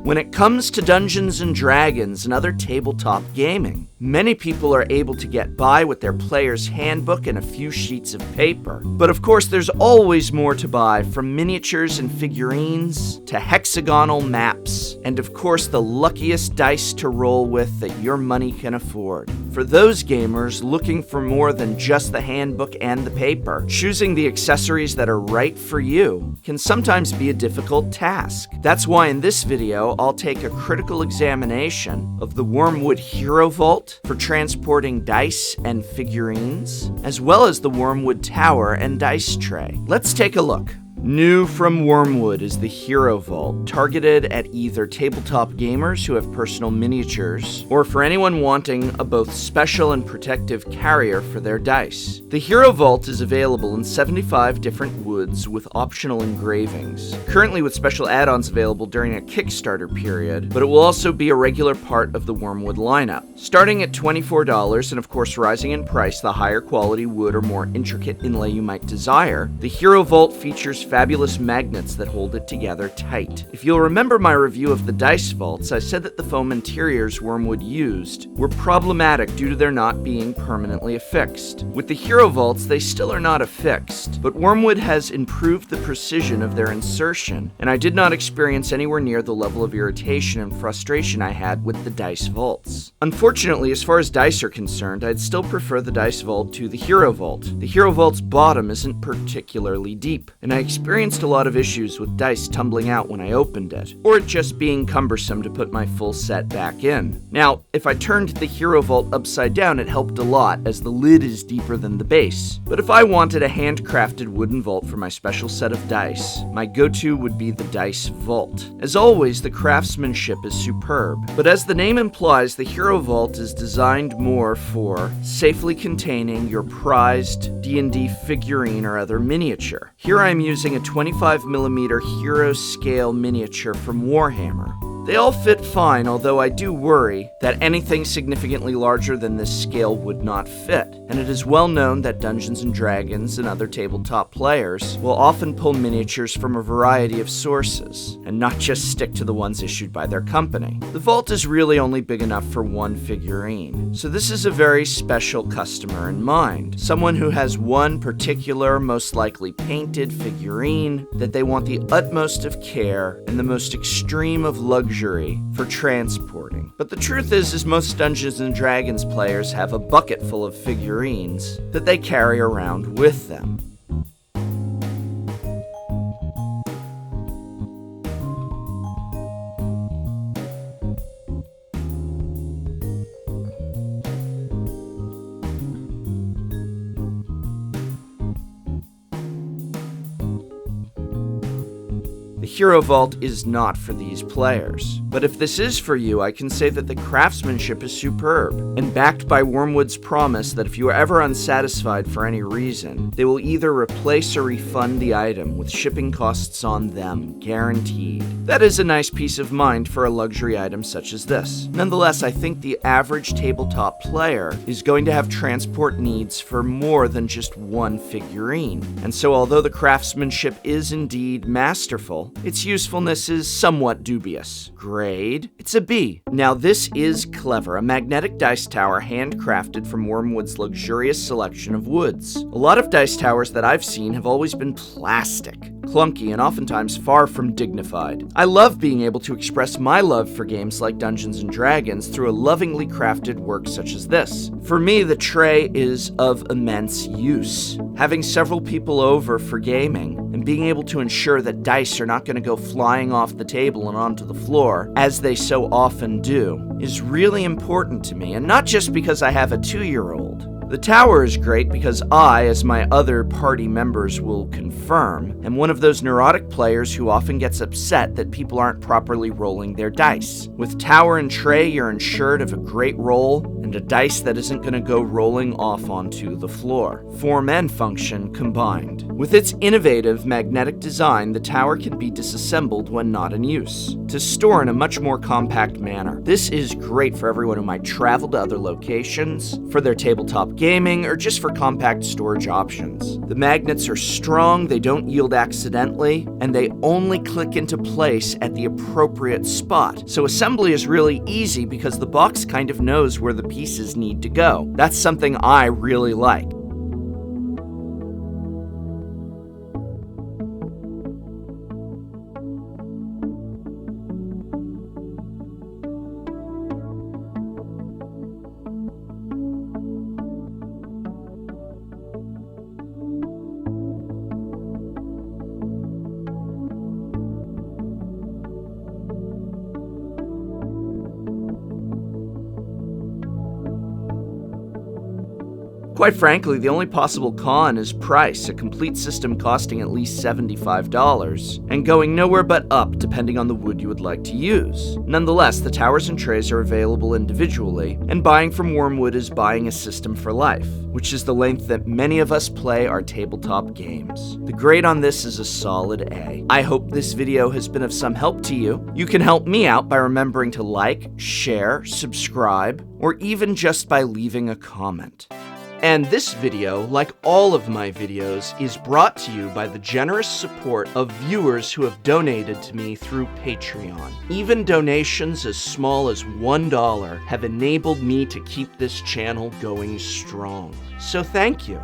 When it comes to Dungeons & Dragons and other tabletop gaming, many people are able to get by with their player's handbook and a few sheets of paper. But of course, there's always more to buy, from miniatures and figurines to hexagonal maps, and of course the luckiest dice to roll with that your money can afford. For those gamers looking for more than just the handbook and the paper, choosing the accessories that are right for you can sometimes be a difficult task. That's why in this video, I'll take a critical examination of the Wyrmwood Hero Vault for transporting dice and figurines, as well as the Wyrmwood Tower and dice tray. Let's take a look. New from Wyrmwood is the Hero Vault, targeted at either tabletop gamers who have personal miniatures, or for anyone wanting a both special and protective carrier for their dice. The Hero Vault is available in 75 different woods with optional engravings, currently with special add-ons available during a Kickstarter period, but it will also be a regular part of the Wyrmwood lineup. Starting at $24, and of course rising in price the higher quality wood or more intricate inlay you might desire, the Hero Vault features fabulous magnets that hold it together tight. If you'll remember my review of the dice vaults, I said that the foam interiors Wyrmwood used were problematic due to their not being permanently affixed. With the Hero Vaults, they still are not affixed, but Wyrmwood has improved the precision of their insertion, and I did not experience anywhere near the level of irritation and frustration I had with the dice vaults. Unfortunately, as far as dice are concerned, I'd still prefer the dice vault to the Hero Vault. The Hero Vault's bottom isn't particularly deep, and I experienced a lot of issues with dice tumbling out when I opened it, or it just being cumbersome to put my full set back in. Now, if I turned the Hero Vault upside down, it helped a lot, as the lid is deeper than the base. But if I wanted a handcrafted wooden vault for my special set of dice, my go-to would be the Dice Vault. As always, the craftsmanship is superb, but as the name implies, the Hero Vault is designed more for safely containing your prized D&D figurine or other miniature. Here I am using a 25mm hero scale miniature from Warhammer. They all fit fine, although I do worry that anything significantly larger than this scale would not fit, and it is well known that Dungeons & Dragons and other tabletop players will often pull miniatures from a variety of sources, and not just stick to the ones issued by their company. The vault is really only big enough for one figurine, so this is a very special customer in mind, someone who has one particular, most likely painted figurine that they want the utmost of care and the most extreme of luxury for transporting. But the truth is most Dungeons & Dragons players have a bucket full of figurines that they carry around with them. The Hero Vault is not for these players. But if this is for you, I can say that the craftsmanship is superb, and backed by Wyrmwood's promise that if you are ever unsatisfied for any reason, they will either replace or refund the item with shipping costs on them, guaranteed. That is a nice peace of mind for a luxury item such as this. Nonetheless, I think the average tabletop player is going to have transport needs for more than just one figurine. And so although the craftsmanship is indeed masterful, its usefulness is somewhat dubious. Grade? It's a B. Now this is clever, a magnetic dice tower handcrafted from Wyrmwood's luxurious selection of woods. A lot of dice towers that I've seen have always been plastic, clunky, and oftentimes far from dignified. I love being able to express my love for games like Dungeons & Dragons through a lovingly crafted work such as this. For me, the tray is of immense use. Having several people over for gaming, and being able to ensure that dice are not going to go flying off the table and onto the floor, as they so often do, is really important to me, and not just because I have a 2-year-old. The tower is great because I, as my other party members will confirm, am one of those neurotic players who often gets upset that people aren't properly rolling their dice. With tower and tray, you're ensured of a great roll, and and a dice that isn't going to go rolling off onto the floor. Form and function combined. With its innovative magnetic design, the tower can be disassembled when not in use, to store in a much more compact manner. This is great for everyone who might travel to other locations, for their tabletop gaming, or just for compact storage options. The magnets are strong, they don't yield accidentally, and they only click into place at the appropriate spot. So assembly is really easy because the box kind of knows where the pieces need to go. That's something I really like. Quite frankly, the only possible con is price, a complete system costing at least $75, and going nowhere but up depending on the wood you would like to use. Nonetheless, the towers and trays are available individually, and buying from Wormwood is buying a system for life, which is the length that many of us play our tabletop games. The grade on this is a solid A. I hope this video has been of some help to you. You can help me out by remembering to like, share, subscribe, or even just by leaving a comment. And this video, like all of my videos, is brought to you by the generous support of viewers who have donated to me through Patreon. Even donations as small as $1 have enabled me to keep this channel going strong. So thank you.